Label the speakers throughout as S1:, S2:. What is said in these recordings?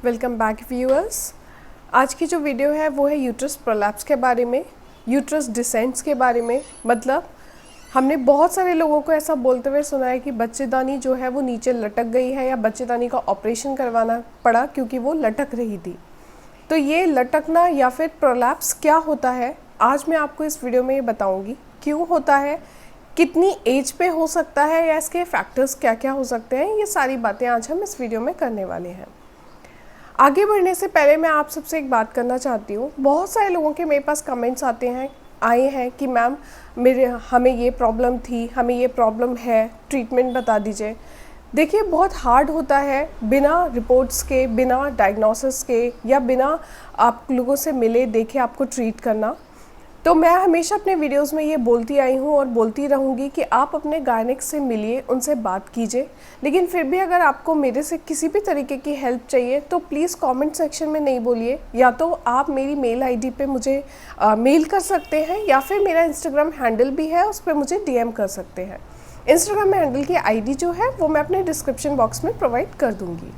S1: Welcome back viewers. आज की जो वीडियो है वो है यूट्रस प्रोलैप्स के बारे में, यूट्रस डिसेंट्स के बारे में। मतलब हमने बहुत सारे लोगों को ऐसा बोलते हुए सुना है कि बच्चेदानी जो है वो नीचे लटक गई है या बच्चेदानी का ऑपरेशन करवाना पड़ा क्योंकि वो लटक रही थी। तो ये लटकना या फिर प्रोलैप्स क्या होता है, आज मैं आपको इस वीडियो में ये बताऊँगी। क्यों होता है, कितनी एज पे हो सकता है या इसके फैक्टर्स क्या क्या हो सकते हैं, ये सारी बातें आज हम इस वीडियो में करने वाले हैं। आगे बढ़ने से पहले मैं आप सबसे एक बात करना चाहती हूँ। बहुत सारे लोगों के मेरे पास कमेंट्स आए हैं कि मैम हमें ये प्रॉब्लम थी, हमें ये प्रॉब्लम है, ट्रीटमेंट बता दीजिए। देखिए, बहुत हार्ड होता है बिना रिपोर्ट्स के, बिना डायग्नोसिस के या बिना आप लोगों से मिले देखे आपको ट्रीट करना। तो मैं हमेशा अपने वीडियोस में ये बोलती आई हूँ और बोलती रहूँगी कि आप अपने गायनिक से मिलिए, उनसे बात कीजिए। लेकिन फिर भी अगर आपको मेरे से किसी भी तरीके की हेल्प चाहिए तो प्लीज़ कमेंट सेक्शन में नहीं बोलिए। या तो आप मेरी मेल आईडी पे मुझे मेल कर सकते हैं या फिर मेरा इंस्टाग्राम हैंडल भी है, उस पर मुझे डीएम कर सकते हैं। इंस्टाग्राम हैंडल की आईडी जो है वो मैं अपने डिस्क्रिप्शन बॉक्स में प्रोवाइड कर दूँगी।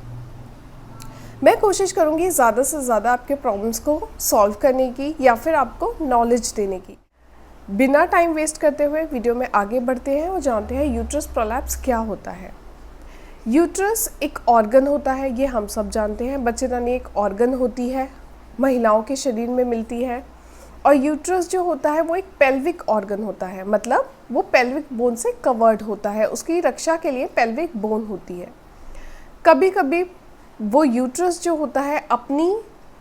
S1: मैं कोशिश करूँगी ज़्यादा से ज़्यादा आपके प्रॉब्लम्स को सॉल्व करने की या फिर आपको नॉलेज देने की। बिना टाइम वेस्ट करते हुए वीडियो में आगे बढ़ते हैं और जानते हैं यूट्रस प्रोलैप्स क्या होता है। यूट्रस एक ऑर्गन होता है, ये हम सब जानते हैं। बच्चेदानी एक ऑर्गन होती है, महिलाओं के शरीर में मिलती है। और यूट्रस जो होता है वो एक पेल्विक ऑर्गन होता है, मतलब वो पेल्विक बोन से कवर्ड होता है, उसकी रक्षा के लिए पेल्विक बोन होती है। कभी कभी वो यूट्रस जो होता है अपनी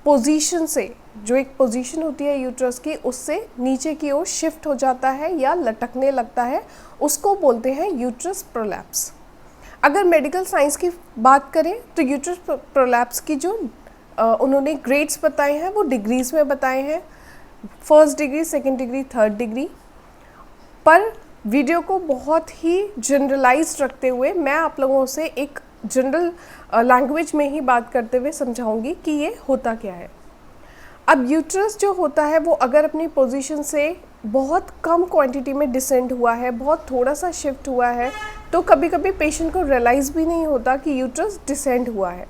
S1: पोजीशन से, जो एक पोजीशन होती है यूट्रस की, उससे नीचे की ओर शिफ्ट हो जाता है या लटकने लगता है, उसको बोलते हैं यूट्रस प्रोलैप्स। अगर मेडिकल साइंस की बात करें तो यूट्रस प्रोलैप्स की जो उन्होंने ग्रेड्स बताए हैं वो डिग्रीज़ में बताए हैं, 1st degree, 2nd degree, 3rd degree. पर वीडियो को बहुत ही जनरलाइज्ड रखते हुए मैं आप लोगों से एक जनरल लैंग्वेज में ही बात करते हुए समझाऊंगी कि ये होता क्या है। अब यूट्रस जो होता है वो अगर अपनी पोजीशन से बहुत कम क्वांटिटी में डिसेंड हुआ है, बहुत थोड़ा सा शिफ्ट हुआ है, तो कभी कभी पेशेंट को रियलाइज़ भी नहीं होता कि यूट्रस डिसेंड हुआ है।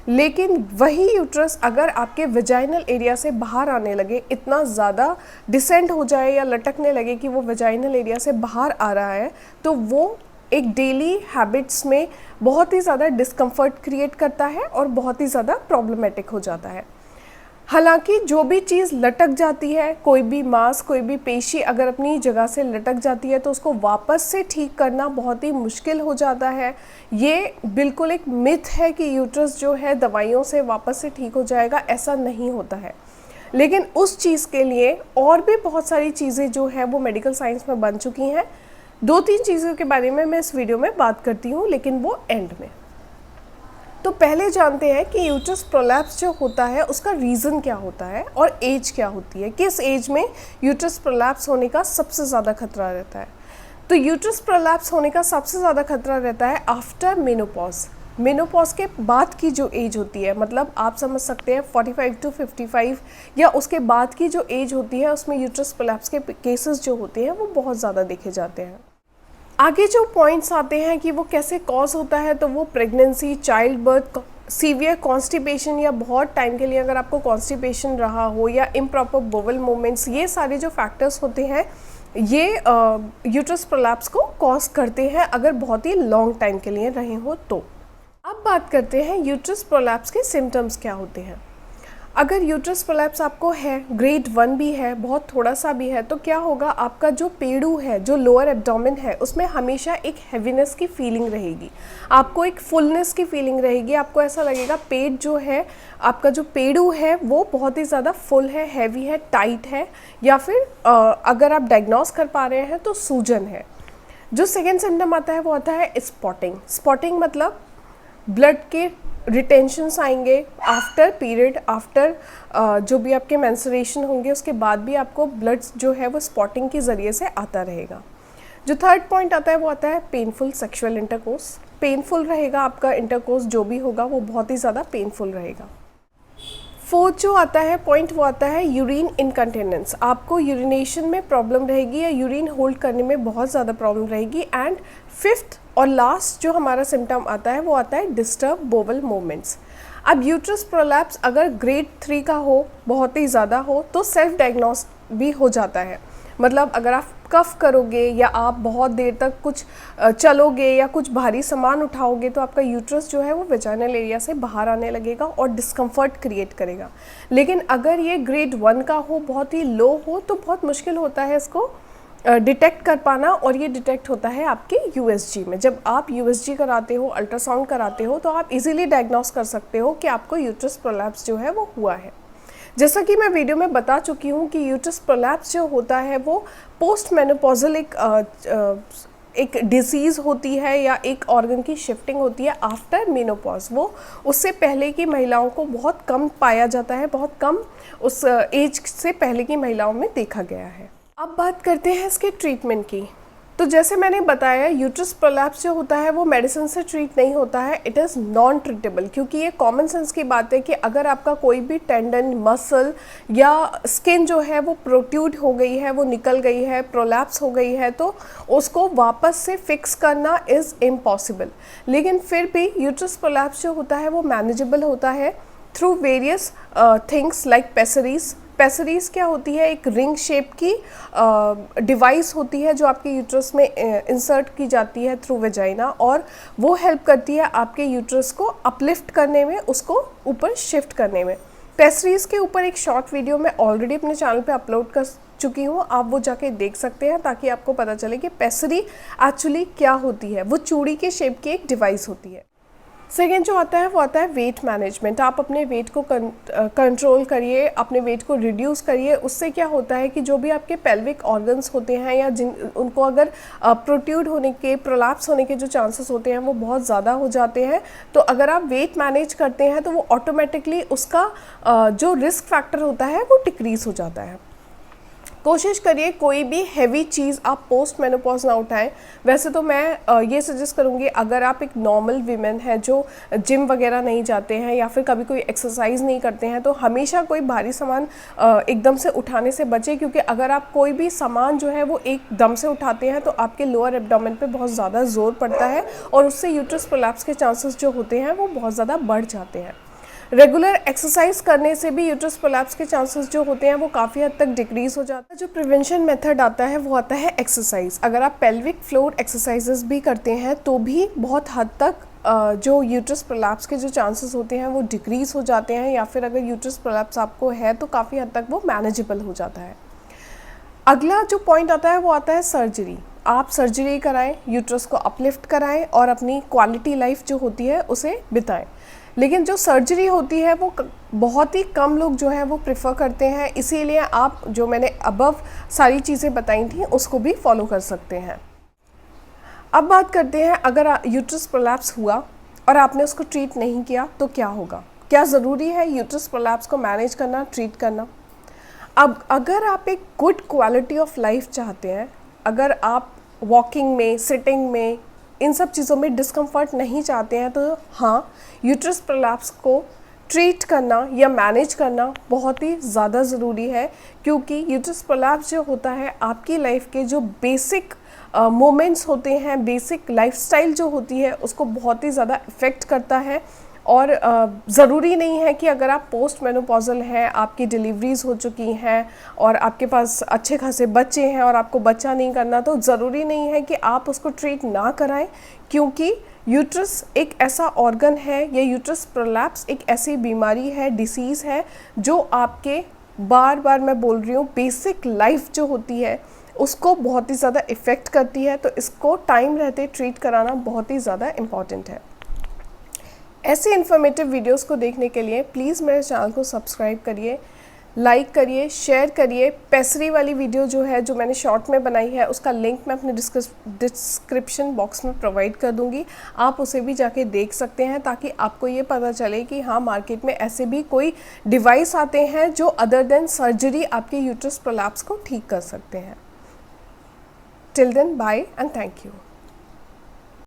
S1: लेकिन वही यूट्रस अगर आपके वेजाइनल एरिया से बाहर आने लगे, इतना ज़्यादा डिसेंड हो जाए या लटकने लगे कि वो वेजाइनल एरिया से बाहर आ रहा है, तो वो एक डेली हैबिट्स में बहुत ही ज़्यादा डिस्कम्फर्ट क्रिएट करता है और बहुत ही ज़्यादा प्रॉब्लमेटिक हो जाता है। हालांकि जो भी चीज़ लटक जाती है, कोई भी मांस, कोई भी पेशी अगर अपनी जगह से लटक जाती है तो उसको वापस से ठीक करना बहुत ही मुश्किल हो जाता है। ये बिल्कुल एक मिथ है कि यूट्रस जो है दवाइयों से वापस से ठीक हो जाएगा, ऐसा नहीं होता है। लेकिन उस चीज़ के लिए और भी बहुत सारी चीज़ें जो हैं वो मेडिकल साइंस में बन चुकी हैं। 2-3 चीज़ों के बारे में मैं इस वीडियो में बात करती हूँ, लेकिन वो एंड में। तो पहले जानते हैं कि यूट्रस प्रोलैप्स जो होता है उसका रीज़न क्या होता है और एज क्या होती है, किस एज में यूट्रस प्रोलैप्स होने का सबसे ज़्यादा खतरा रहता है। तो यूट्रस प्रोलैप्स होने का सबसे ज़्यादा खतरा रहता है आफ्टर मेनोपॉज। मेनोपॉज के बाद की जो एज होती है, मतलब आप समझ सकते हैं 45 to 55 या उसके बाद की जो एज होती है, उसमें यूट्रस प्रोलैप्स के केसेस जो होते हैं वो बहुत ज़्यादा देखे जाते हैं। आगे जो पॉइंट्स आते हैं कि वो कैसे कॉज होता है, तो वो pregnancy, child birth, severe constipation या बहुत टाइम के लिए अगर आपको कॉन्स्टिपेशन रहा हो या इम्प्रॉपर बोवल मूवमेंट्स, ये सारे जो फैक्टर्स होते हैं ये यूट्रस प्रोलैप्स को कॉज करते हैं अगर बहुत ही लॉन्ग टाइम के लिए रहे हो तो। अब बात करते हैं यूट्रस प्रोलैप्स के सिम्टम्स क्या होते हैं। अगर यूट्रस प्रोलैप्स आपको है, ग्रेड 1 भी है, बहुत थोड़ा सा भी है, तो क्या होगा, आपका जो पेड़ू है, जो लोअर एब्डोमेन है, उसमें हमेशा एक हैवीनेस की फीलिंग रहेगी, आपको एक फुलनेस की फीलिंग रहेगी। आपको ऐसा लगेगा पेट जो है, आपका जो पेड़ू है वो बहुत ही ज़्यादा फुल है, हैवी है, टाइट है, या फिर अगर आप डायग्नोस कर पा रहे हैं तो सूजन है। जो सेकेंड सिम्टम आता है वो आता है स्पॉटिंग। स्पॉटिंग मतलब ब्लड के रिटेंशंस आएंगे आफ्टर पीरियड, आफ्टर जो भी आपके मेंस्ट्रुएशन होंगे उसके बाद भी आपको ब्लड जो है वो स्पॉटिंग के ज़रिए से आता रहेगा। जो थर्ड पॉइंट आता है वो आता है पेनफुल सेक्सुअल इंटरकोर्स। पेनफुल रहेगा आपका इंटरकोर्स, जो भी होगा वो बहुत ही ज़्यादा पेनफुल रहेगा। फोर्थ जो आता है पॉइंट वो आता है यूरिन इनकंटिनेंस। आपको यूरिनेशन में प्रॉब्लम रहेगी या यूरिन होल्ड करने में बहुत ज़्यादा प्रॉब्लम रहेगी। एंड फिफ्थ और लास्ट जो हमारा सिम्टम आता है वो आता है डिस्टर्ब बोवल मूवमेंट्स। अब यूट्रस प्रोलैप्स अगर ग्रेड 3 का हो, बहुत ही ज़्यादा हो, तो सेल्फ डायग्नोस भी हो जाता है। मतलब अगर आप कफ करोगे या आप बहुत देर तक कुछ चलोगे या कुछ भारी सामान उठाओगे तो आपका यूट्रस जो है वो वेजाइनल एरिया से बाहर आने लगेगा और डिस्कम्फर्ट क्रिएट करेगा। लेकिन अगर ये ग्रेड 1 का हो, बहुत ही लो हो, तो बहुत मुश्किल होता है इसको डिटेक्ट कर पाना। और ये डिटेक्ट होता है आपके यूएसजी में। जब आप यूएसजी कराते हो, अल्ट्रासाउंड कराते हो, तो आप इजीली डायग्नोस कर सकते हो कि आपको यूट्रस प्रोलैप्स जो है वो हुआ है। जैसा कि मैं वीडियो में बता चुकी हूँ कि यूट्रस प्रोलैप्स जो होता है वो पोस्ट मेनोपॉजल एक डिसीज़ होती है या एक ऑर्गन की शिफ्टिंग होती है आफ्टर मेनोपॉज। वो उससे पहले की महिलाओं को बहुत कम पाया जाता है, बहुत कम उस एज से पहले की महिलाओं में देखा गया है। अब बात करते हैं इसके ट्रीटमेंट की। तो जैसे मैंने बताया, यूट्रस प्रोलैप्स जो होता है वो मेडिसिन से ट्रीट नहीं होता है, इट इज़ नॉन ट्रीटेबल। क्योंकि ये कॉमन सेंस की बात है कि अगर आपका कोई भी टेंडन, मसल या स्किन जो है वो प्रोट्रूड हो गई है, वो निकल गई है, प्रोलैप्स हो गई है, तो उसको वापस से फिक्स करना इज़ इम्पॉसिबल। लेकिन फिर भी यूट्रस प्रोलैप्स जो होता है वो मैनेजेबल होता है थ्रू वेरियस थिंग्स लाइक पेसरीज। पेसरीज क्या होती है? एक रिंग शेप की डिवाइस होती है जो आपके यूट्रस में इंसर्ट की जाती है थ्रू वेजाइना, और वो हेल्प करती है आपके यूट्रस को अपलिफ्ट करने में, उसको ऊपर शिफ्ट करने में। पेसरीज के ऊपर एक शॉर्ट वीडियो मैं ऑलरेडी अपने चैनल पे अपलोड कर चुकी हूँ, आप वो जाके देख सकते हैं ताकि आपको पता चले कि पेसरी एक्चुअली क्या होती है। वो चूड़ी के शेप की एक डिवाइस होती है। सेकेंड जो आता है वो आता है वेट मैनेजमेंट। आप अपने वेट को कंट्रोल करिए, अपने वेट को रिड्यूस करिए। उससे क्या होता है कि जो भी आपके पेल्विक ऑर्गन्स होते हैं या उनको अगर प्रोट्रूड होने के, प्रोलैप्स होने के जो चांसेस होते हैं वो बहुत ज़्यादा हो जाते हैं। तो अगर आप वेट मैनेज करते हैं तो वो ऑटोमेटिकली उसका जो रिस्क फैक्टर होता है वो डिक्रीज़ हो जाता है। कोशिश करिए कोई भी हैवी चीज़ आप पोस्ट मेनोपॉज ना उठाएं। वैसे तो मैं ये सजेस्ट करूँगी, अगर आप एक नॉर्मल वीमेन है जो जिम वगैरह नहीं जाते हैं या फिर कभी कोई एक्सरसाइज नहीं करते हैं, तो हमेशा कोई भारी सामान एकदम से उठाने से बचें। क्योंकि अगर आप कोई भी सामान जो है वो एकदम से उठाते हैं तो आपके लोअर एब्डोमेन पे बहुत ज़्यादा जोर पड़ता है और उससे यूट्रस प्रोलैप्स के चांसेस जो होते हैं वो बहुत ज़्यादा बढ़ जाते हैं। रेगुलर एक्सरसाइज करने से भी यूट्रस प्रोलैप्स के चांसेस जो होते हैं वो काफ़ी हद तक डिक्रीज़ हो जाता है। जो प्रिवेंशन मेथड आता है वो आता है एक्सरसाइज। अगर आप पेल्विक फ्लोर एक्सरसाइजेस भी करते हैं तो भी बहुत हद तक जो यूट्रस प्रोलैप्स के जो चांसेस होते हैं वो डिक्रीज़ हो जाते हैं, या फिर अगर यूट्रस प्रोलैप्स आपको है तो काफ़ी हद तक वो मैनेजेबल हो जाता है। अगला जो पॉइंट आता है वो आता है सर्जरी। आप सर्जरी कराएं, यूट्रस को अपलिफ्ट कराएं और अपनी क्वालिटी लाइफ जो होती है उसे बिताएं। लेकिन जो सर्जरी होती है वो बहुत ही कम लोग जो है वो प्रेफर करते हैं, इसीलिए आप जो मैंने अबव सारी चीज़ें बताई थी उसको भी फॉलो कर सकते हैं। अब बात करते हैं, अगर यूट्रस प्रोलैप्स हुआ और आपने उसको ट्रीट नहीं किया तो क्या होगा? क्या ज़रूरी है यूट्रस प्रोलैप्स को मैनेज करना, ट्रीट करना? अब अगर आप एक गुड क्वालिटी ऑफ लाइफ चाहते हैं, अगर आप वॉकिंग में, सिटिंग में, इन सब चीज़ों में डिस्कम्फर्ट नहीं चाहते हैं, तो हाँ, यूट्रस प्रोलैप्स को ट्रीट करना या मैनेज करना बहुत ही ज़्यादा ज़रूरी है। क्योंकि यूट्रस प्रोलैप्स जो होता है आपकी लाइफ के जो बेसिक मोमेंट्स होते हैं, बेसिक लाइफस्टाइल जो होती है उसको बहुत ही ज़्यादा इफ़ेक्ट करता है। और ज़रूरी नहीं है कि अगर आप पोस्ट मेनोपॉजल हैं, आपकी डिलीवरीज हो चुकी हैं और आपके पास अच्छे खासे बच्चे हैं और आपको बच्चा नहीं करना, तो ज़रूरी नहीं है कि आप उसको ट्रीट ना कराएं। क्योंकि यूट्रस एक ऐसा ऑर्गन है, या यूट्रस प्रोलैप्स एक ऐसी बीमारी है, डिसीज़ है, जो आपके बार बार मैं बोल रही हूँ बेसिक लाइफ जो होती है उसको बहुत ही ज़्यादा इफ़ेक्ट करती है। तो इसको टाइम रहते ट्रीट कराना बहुत ही ज़्यादा इम्पॉर्टेंट है। ऐसे इन्फॉर्मेटिव वीडियोस को देखने के लिए प्लीज़ मेरे चैनल को सब्सक्राइब करिए, लाइक करिए, शेयर करिए। पेसरी वाली वीडियो जो है, जो मैंने शॉर्ट में बनाई है, उसका लिंक मैं अपने डिस्क्रिप्शन बॉक्स में प्रोवाइड कर दूंगी। आप उसे भी जाके देख सकते हैं ताकि आपको ये पता चले कि हाँ, मार्केट में ऐसे भी कोई डिवाइस आते हैं जो अदर देन सर्जरी आपके यूट्रस प्रोलैप्स को ठीक कर सकते हैं। Till then, bye and thank you.